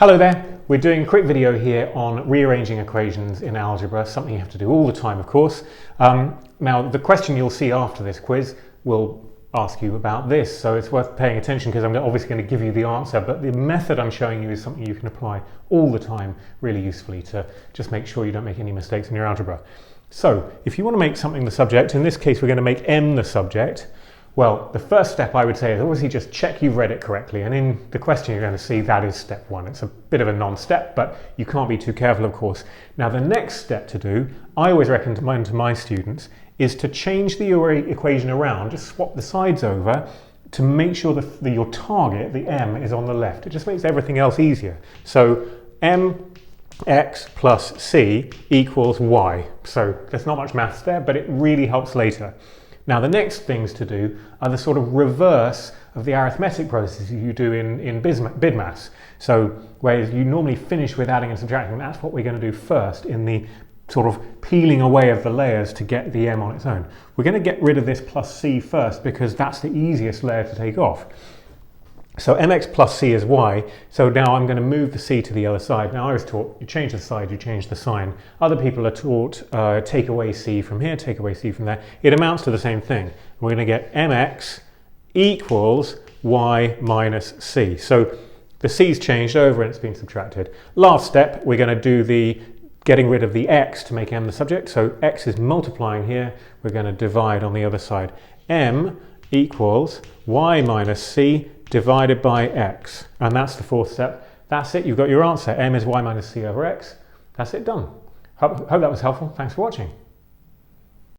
Hello there, we're doing a quick video here on rearranging equations in algebra, something you have to do all the time of course. Now the question you'll see after this quiz will ask you about this, so it's worth paying attention because I'm obviously going to give you the answer, but the method I'm showing you is something you can apply all the time really usefully to just make sure you don't make any mistakes in your algebra. So if you want to make something the subject, in this case we're going to make M the subject. Well, the first step I would say is obviously just check you've read it correctly, and in the question you're going to see that is step one. It's a bit of a non-step, but you can't be too careful of course. Now the next step to do, I always recommend to my students, is to change the equation around, just swap the sides over to make sure that your target, the M, is on the left. It just makes everything else easier. So mx plus c equals y. So there's not much maths there, but it really helps later. Now the next things to do are the sort of reverse of the arithmetic processes you do in BIDMAS. So whereas you normally finish with adding and subtracting, that's what we're going to do first in the sort of peeling away of the layers to get the M on its own. We're going to get rid of this plus c first because that's the easiest layer to take off. So mx plus c is y, so now I'm going to move the c to the other side. Now I was taught you change the side, you change the sign. Other people are taught take away c from here, take away c from there. It amounts to the same thing. We're going to get mx equals y minus c. So the c's changed over and it's been subtracted. Last step, we're going to do the getting rid of the x to make m the subject. So x is multiplying here, we're going to divide on the other side. M equals y minus c divided by x, and that's the fourth step. That's it, you've got your answer. M is y minus c over x. That's it, done. Hope that was helpful. Thanks for watching.